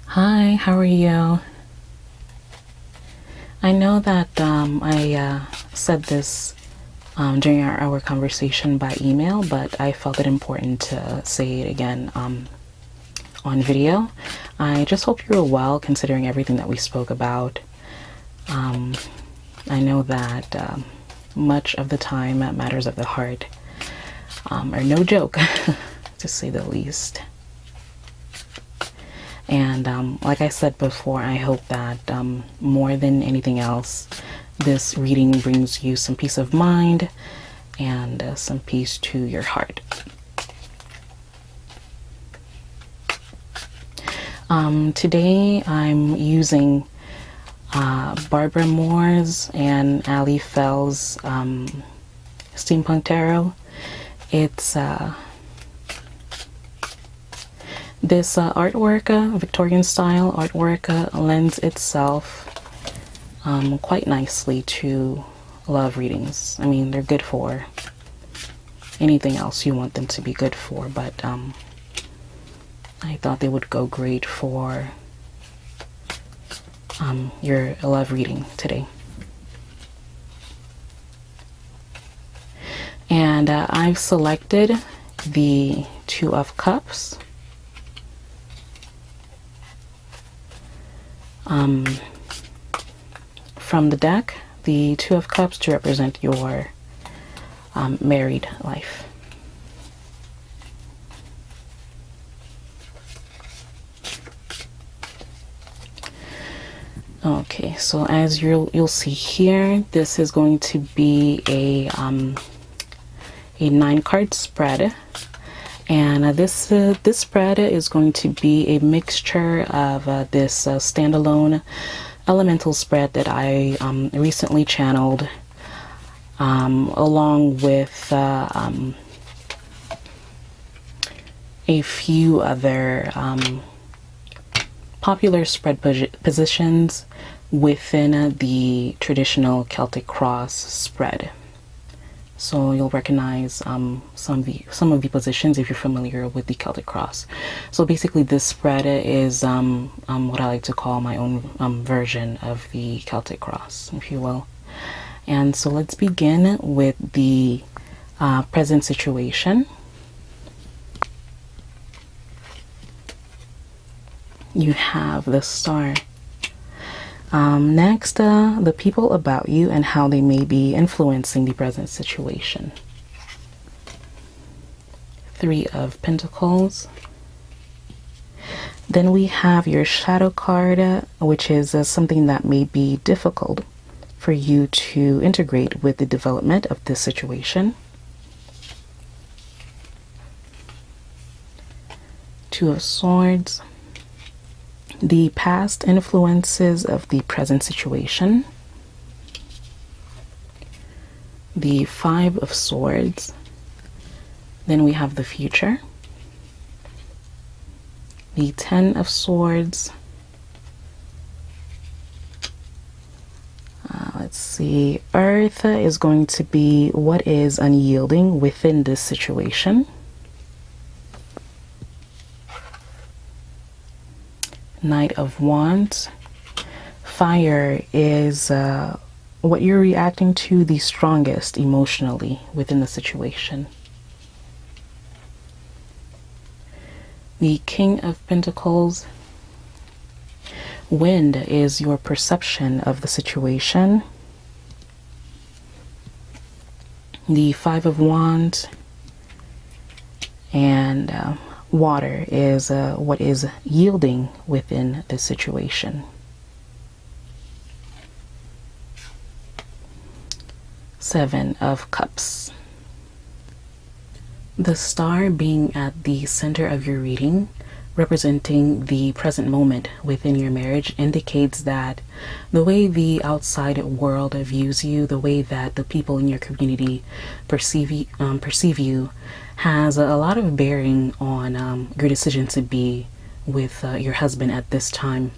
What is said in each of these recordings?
Hi, how are you? I know that I said this during our conversation by email, but I felt it important to say it again on video. I just hope you're well considering everything that we spoke about. I know that much of the time matters of the heart are no joke, to say the least. And like I said before, I hope that more than anything else, this reading brings you some peace of mind and some peace to your heart. Today I'm using Barbara Moore's and Ali Fell's Steampunk Tarot. It's this artwork, Victorian style artwork, lends itself quite nicely to love readings. I mean, they're good for anything else you want them to be good for, but I thought they would go great for your love reading today. And I've selected the Two of Cups. From the deck, the Two of Cups to represent your married life. Okay, so as you'll see here, this is going to be a 9-card spread, and this spread is going to be a mixture of this standalone elemental spread that I recently channeled, along with a few other popular spread positions within the traditional Celtic cross spread. So you'll recognize some of the positions if you're familiar with the Celtic cross. So basically this spread is what I like to call my own version of the Celtic cross, if you will. And so let's begin with the present situation. You have the Star. Next, the people about you and how they may be influencing the present situation. 3 of Pentacles. Then we have your Shadow card, which is something that may be difficult for you to integrate with the development of this situation. 2 of Swords. The past influences of the present situation. The 5 of Swords. Then we have the future. The 10 of Swords. Let's see. Earth is going to be what is unyielding within this situation. Knight of Wands. Fire is what you're reacting to the strongest emotionally within the situation. The King of Pentacles. Wind is your perception of the situation. The 5 of Wands. And water is what is yielding within the situation. 7 of Cups. The Star being at the center of your reading, representing the present moment within your marriage, indicates that the way the outside world views you, the way that the people in your community perceive you has a lot of bearing on your decision to be with your husband at this time.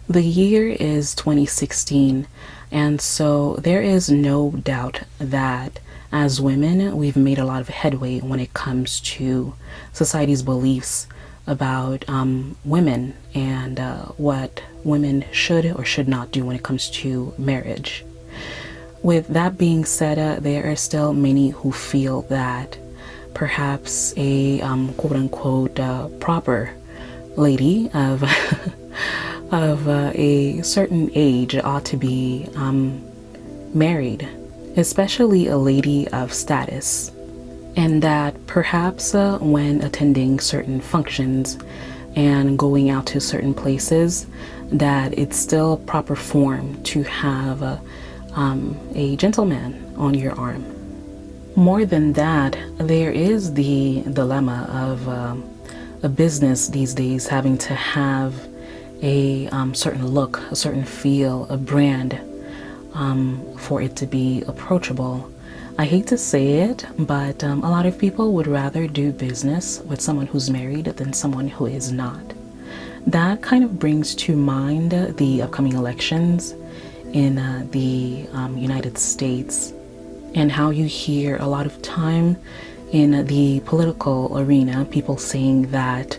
The year is 2016, and so there is no doubt that as women, we've made a lot of headway when it comes to society's beliefs about women and what women should or should not do when it comes to marriage. With that being said, there are still many who feel that perhaps a quote unquote proper lady of of a certain age ought to be married, especially a lady of status, and that perhaps when attending certain functions and going out to certain places, that it's still proper form to have a gentleman on your arm. More than that, there is the dilemma of a business these days having to have a certain look, a certain feel, a brand for it to be approachable. I hate to say it, but a lot of people would rather do business with someone who's married than someone who is not. That kind of brings to mind the upcoming elections in the United States, and how you hear a lot of time in the political arena people saying that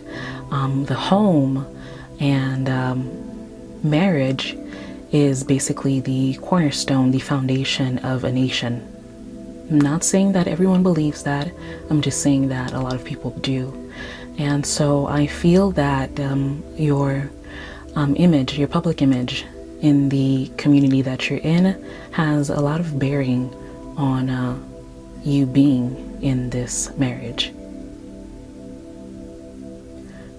the home and marriage is basically the cornerstone, the foundation of a nation. I'm not saying that everyone believes that, I'm just saying that a lot of people do. And so I feel that your image, your public image in the community that you're in has a lot of bearing on you being in this marriage.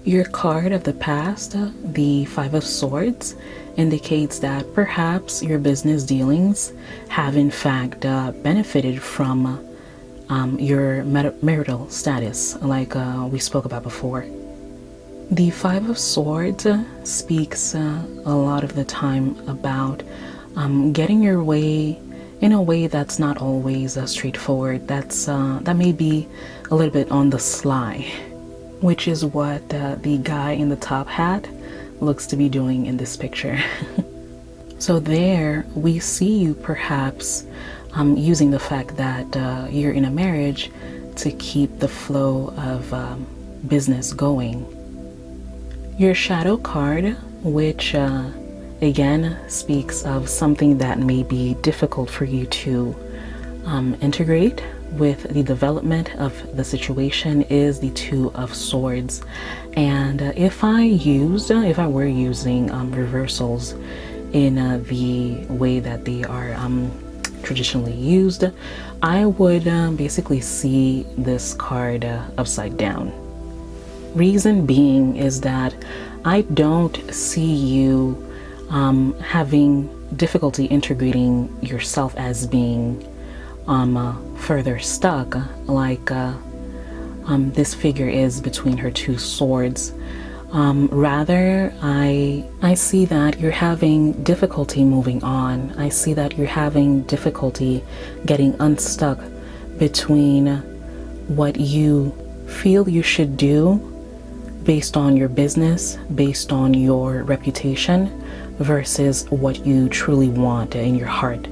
Your card of the past, the Five of Swords, indicates that perhaps your business dealings have in fact benefited from your marital status, like we spoke about before. The Five of Swords speaks a lot of the time about getting your way in a way that's not always straightforward. That may be a little bit on the sly, which is what the guy in the top hat looks to be doing in this picture. So there we see you perhaps using the fact that you're in a marriage to keep the flow of business going. Your shadow card, which again speaks of something that may be difficult for you to integrate with the development of the situation, is the Two of Swords. And if I were using reversals in the way that they are traditionally used, I would basically see this card upside down. Reason being is that I don't see you having difficulty integrating yourself as being further stuck like this figure is between her two swords. Rather, I see that you're having difficulty moving on. I see that you're having difficulty getting unstuck between what you feel you should do based on your business, based on your reputation, versus what you truly want in your heart.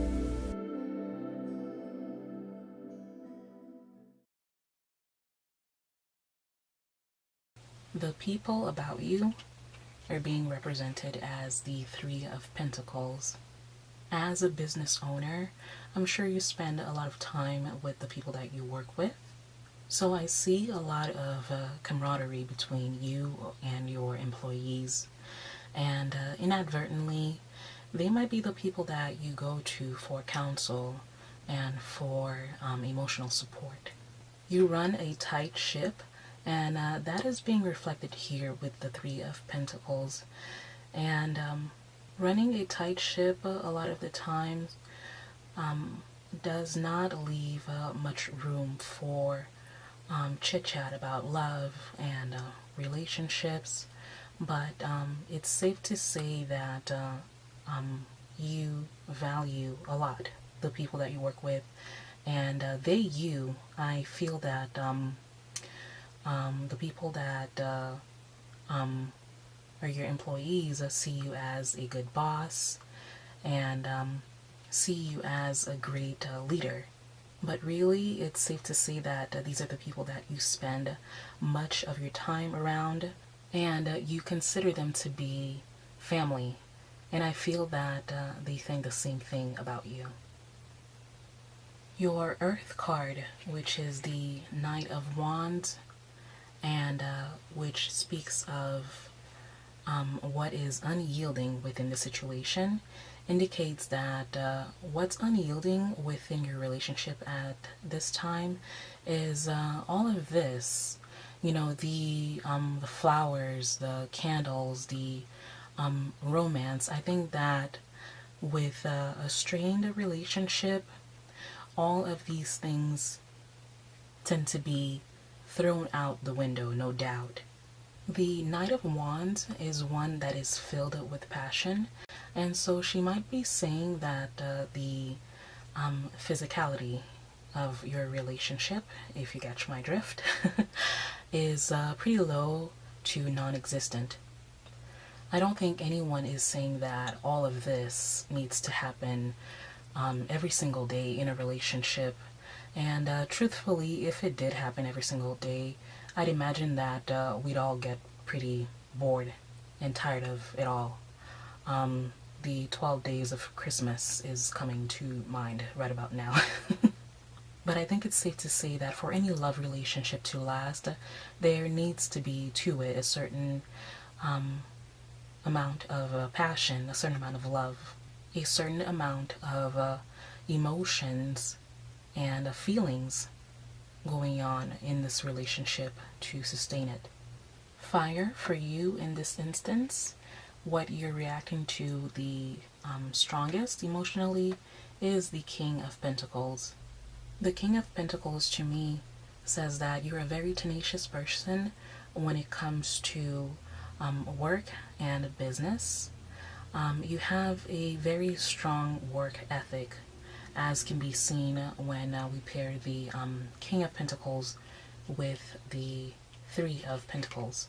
The people about you are being represented as the Three of Pentacles. As a business owner, I'm sure you spend a lot of time with the people that you work with. So I see a lot of camaraderie between you and your employees. And inadvertently, they might be the people that you go to for counsel and for emotional support. You run a tight ship, and that is being reflected here with the Three of Pentacles. And running a tight ship a lot of the times does not leave much room for chit-chat about love and relationships, but it's safe to say that you value a lot the people that you work with, and I feel that the people that are your employees see you as a good boss and see you as a great leader. But really, it's safe to say that these are the people that you spend much of your time around, and you consider them to be family. And I feel that they think the same thing about you. Your Earth card, which is the Knight of Wands, and which speaks of what is unyielding within the situation, indicates that what's unyielding within your relationship at this time is all of this. You know, the flowers, the candles, the romance. I think that with a strained relationship, all of these things tend to be thrown out the window, no doubt. The Knight of Wands is one that is filled with passion, and so she might be saying that the physicality of your relationship, if you catch my drift, is pretty low to non-existent. I don't think anyone is saying that all of this needs to happen every single day in a relationship. And truthfully, if it did happen every single day, I'd imagine that we'd all get pretty bored and tired of it all. The 12 days of Christmas is coming to mind right about now. But I think it's safe to say that for any love relationship to last, there needs to be to it a certain amount of passion, a certain amount of love, a certain amount of emotions and feelings going on in this relationship to sustain it. Fire for you in this instance, what you're reacting to the strongest emotionally is the King of Pentacles. The King of Pentacles to me says that you're a very tenacious person when it comes to work and business. You have a very strong work ethic, as can be seen when we pair the King of Pentacles with the Three of Pentacles.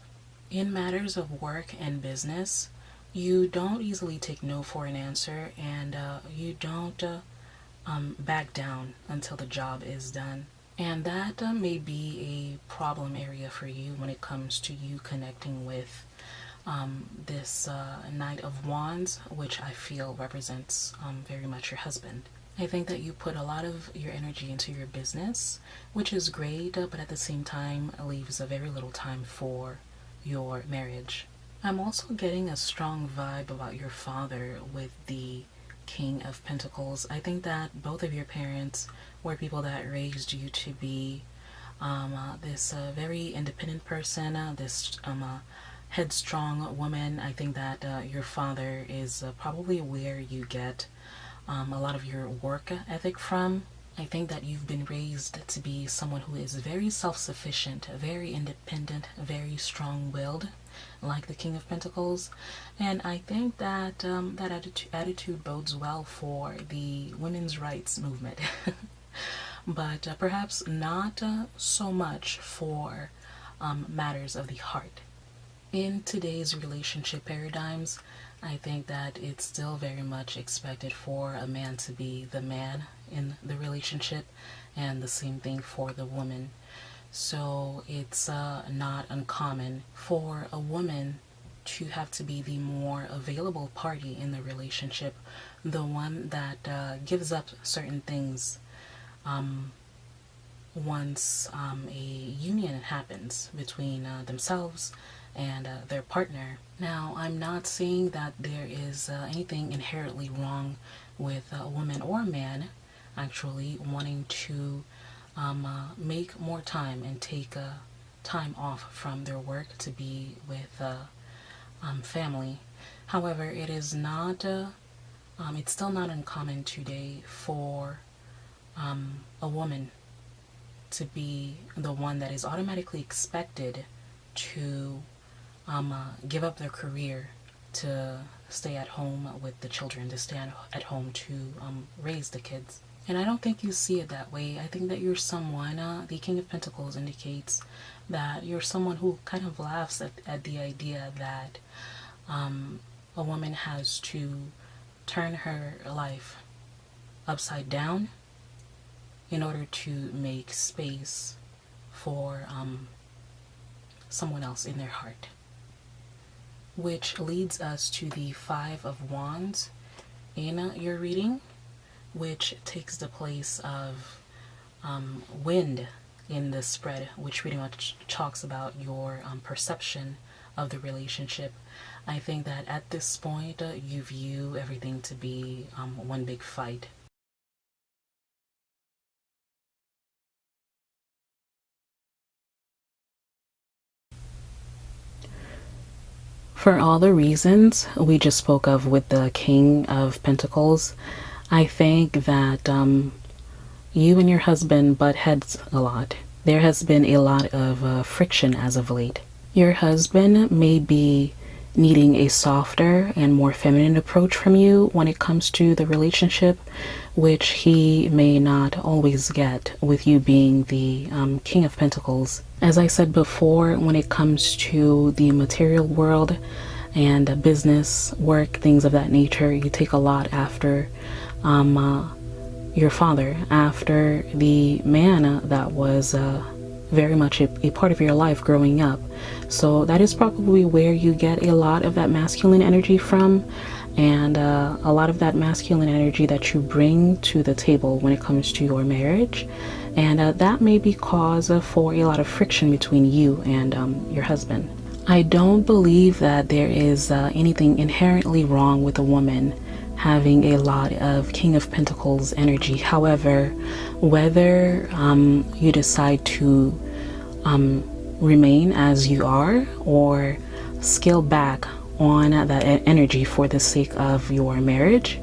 In matters of work and business, you don't easily take no for an answer, and you don't back down until the job is done. And that may be a problem area for you when it comes to you connecting with this Knight of Wands, which I feel represents very much your husband. I think that you put a lot of your energy into your business, which is great, but at the same time leaves a very little time for your marriage. I'm also getting a strong vibe about your father with the King of Pentacles. I think that both of your parents were people that raised you to be this very independent person, this headstrong woman. I think that your father is probably where you get a lot of your work ethic from. I think that you've been raised to be someone who is very self-sufficient, very independent, very strong-willed, like the King of Pentacles. And I think that that attitude bodes well for the women's rights movement. But perhaps not so much for matters of the heart. In today's relationship paradigms, I think that it's still very much expected for a man to be the man in the relationship, and the same thing for the woman. So it's not uncommon for a woman to have to be the more available party in the relationship, the one that gives up certain things once a union happens between themselves and their partner. Now, I'm not saying that there is anything inherently wrong with a woman or a man actually wanting to make more time and take time off from their work to be with family. However, it is not it's still not uncommon today for a woman to be the one that is automatically expected to give up their career to stay at home with the children, to stay at home to raise the kids. And I don't think you see it that way. I think that you're someone, the King of Pentacles indicates that you're someone who kind of laughs at the idea that a woman has to turn her life upside down in order to make space for someone else in their heart. which leads us to the Five of Wands in your reading, which takes the place of wind in the spread, which pretty much talks about your perception of the relationship. I think that at this point, you view everything to be one big fight. For all the reasons we just spoke of with the King of Pentacles, I think that you and your husband butt heads a lot. There has been a lot of friction as of late. Your husband may be needing a softer and more feminine approach from you when it comes to the relationship, which he may not always get with you being the King of Pentacles. As I said before, when it comes to the material world and business, work, things of that nature, you take a lot after your father, after the man that was very much a part of your life growing up. So that is probably where you get a lot of that masculine energy from, and a lot of that masculine energy that you bring to the table when it comes to your marriage. And that may be cause for a lot of friction between you and your husband. I don't believe that there is anything inherently wrong with a woman having a lot of King of Pentacles energy. However, whether you decide to remain as you are or scale back on that energy for the sake of your marriage,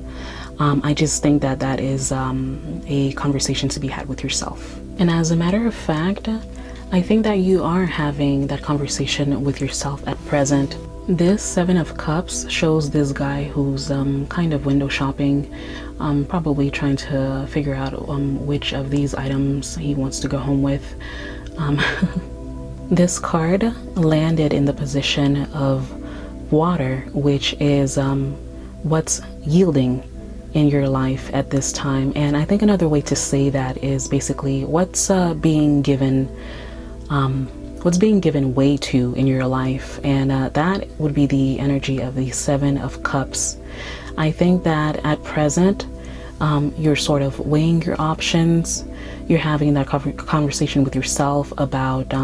I just think that that is a conversation to be had with yourself. And as a matter of fact, I think that you are having that conversation with yourself at present. This Seven of Cups shows this guy who's kind of window shopping, probably trying to figure out which of these items he wants to go home with. This card landed in the position of water, which is what's yielding in your life at this time. And I think another way to say that is basically what's being given way to in your life, and that would be the energy of the Seven of Cups. I think that at present you're sort of weighing your options. You're having that conversation with yourself about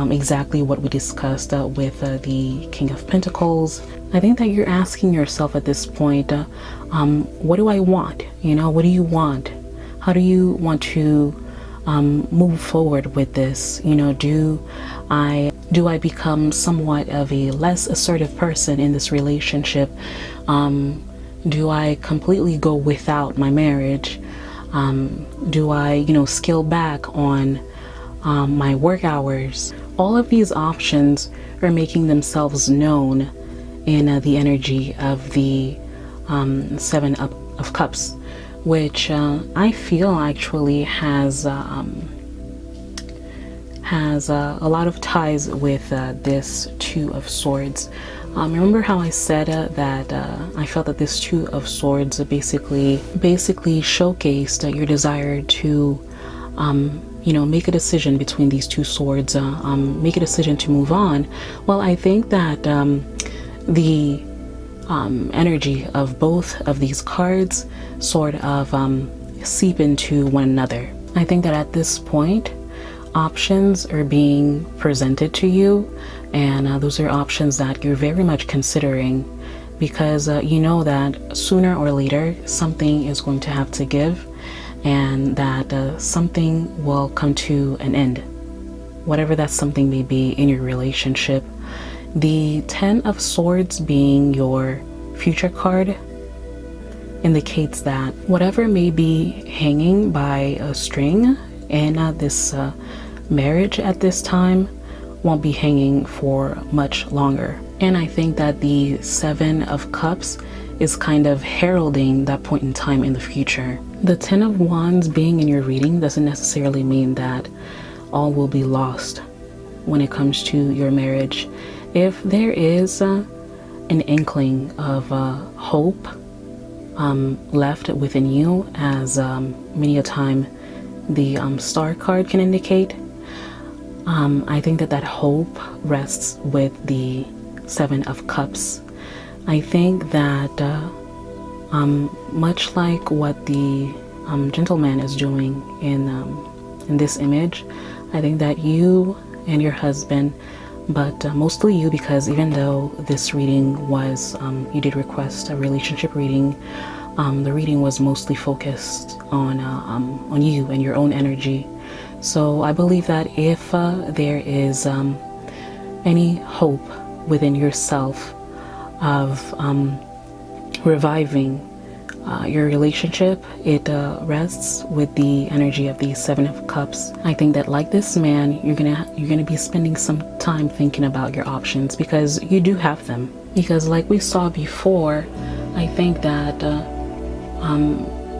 exactly what we discussed with the King of Pentacles. I think that you're asking yourself at this point, what do I want? You know, what do you want? How do you want to move forward with this? You know, do I become somewhat of a less assertive person in this relationship? Do I completely go without my marriage? Do I, you know, scale back on my work hours? All of these options are making themselves known in the energy of the Seven of Cups, which I feel actually has a lot of ties with this Two of Swords. Remember how I said that I felt that this Two of Swords basically showcased your desire to you know, make a decision between these two swords, make a decision to move on. Well, I think that the energy of both of these cards sort of seep into one another. I think that at this point, options are being presented to you, and those are options that you're very much considering, because you know that sooner or later something is going to have to give, and that something will come to an end, whatever that something may be in your relationship. The Ten of Swords being your future card indicates that whatever may be hanging by a string in this marriage at this time won't be hanging for much longer. And I think that the Seven of Cups is kind of heralding that point in time in the future. The Ten of Wands being in your reading doesn't necessarily mean that all will be lost when it comes to your marriage. If there is an inkling of hope left within you, as many a time the Star card can indicate, I think that that hope rests with the Seven of Cups. I think that much like what the gentleman is doing in this image, I think that you and your husband, but mostly you, because even though this reading was, you did request a relationship reading, the reading was mostly focused on you and your own energy. So I believe that if there is any hope within yourself of reviving your relationship, it rests with the energy of the Seven of Cups. I think that, like this man, you're gonna be spending some time thinking about your options, because you do have them. Because like we saw before, I think that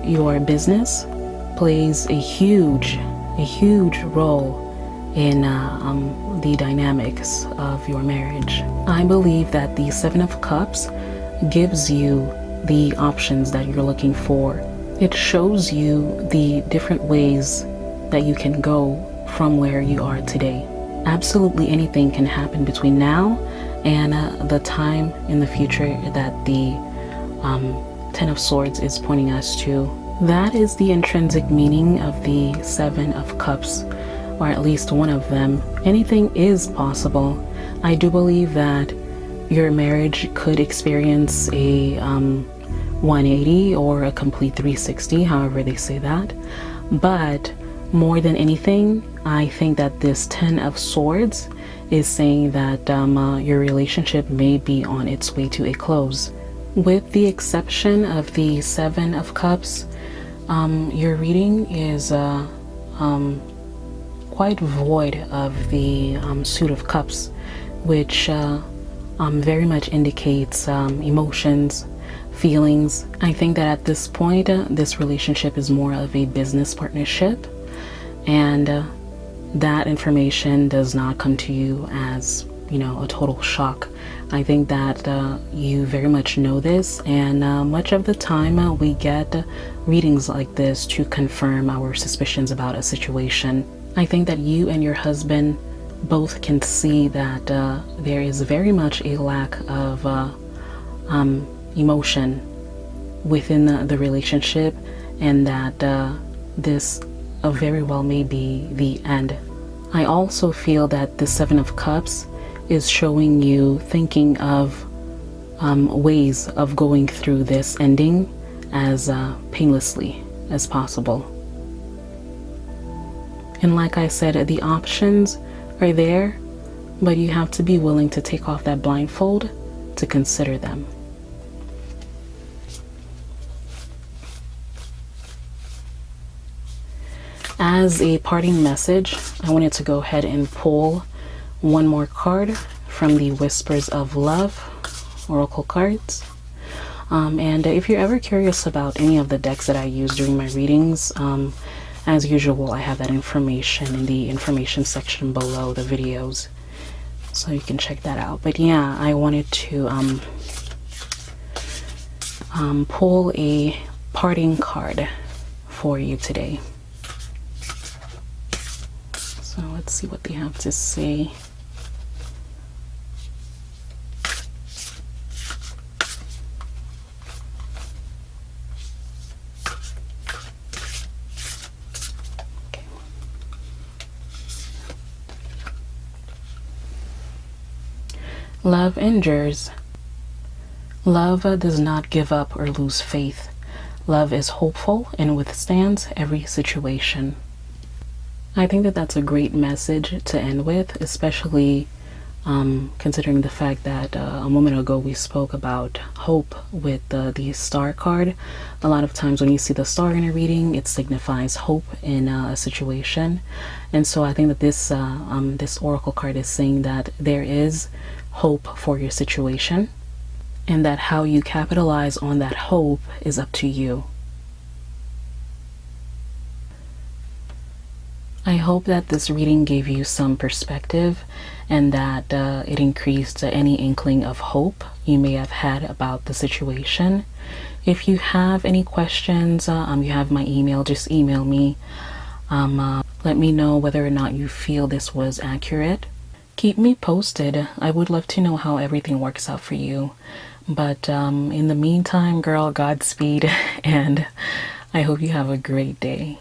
your business plays a huge role in the dynamics of your marriage. I believe that the Seven of Cups gives you the options that you're looking for. It shows you the different ways that you can go from where you are today. Absolutely anything can happen between now and the time in the future that the Ten of Swords is pointing us to. That is the intrinsic meaning of the Seven of Cups, or at least one of them. Anything is possible. I do believe that your marriage could experience a 180 or a complete 360, however they say that. But more than anything, I think that this Ten of Swords is saying that your relationship may be on its way to a close. With the exception of the Seven of Cups, your reading is quite void of the Suit of Cups, which very much indicates emotions, feelings. I think that at this point, this relationship is more of a business partnership, and that information does not come to you as, you know, a total shock. I think that you very much know this, and much of the time we get readings like this to confirm our suspicions about a situation. I think that you and your husband both can see that there is very much a lack of emotion within the relationship, and that this very well may be the end. I also feel that the Seven of Cups is showing you thinking of ways of going through this ending as painlessly as possible. And like I said, the options are there, but you have to be willing to take off that blindfold to consider them. As a parting message, I wanted to go ahead and pull one more card from the Whispers of Love Oracle cards. And if you're ever curious about any of the decks that I use during my readings, as usual, I have that information in the information section below the videos, so you can check that out. But yeah, I wanted to pull a parting card for you today. So let's see what they have to say. Love endures. Love does not give up or lose faith. Love is hopeful and withstands every situation. I think that that's a great message to end with, especially considering the fact that a moment ago we spoke about hope with the Star card. A lot of times when you see the star in a reading, it signifies hope in a situation. And so I think that this oracle card is saying that there is hope for your situation, and that how you capitalize on that hope is up to you. I hope that this reading gave you some perspective, and that it increased any inkling of hope you may have had about the situation. If you have any questions, you have my email. Just email me. Let me know whether or not you feel this was accurate. keep me posted. I would love to know how everything works out for you. But in the meantime, girl, Godspeed, and I hope you have a great day.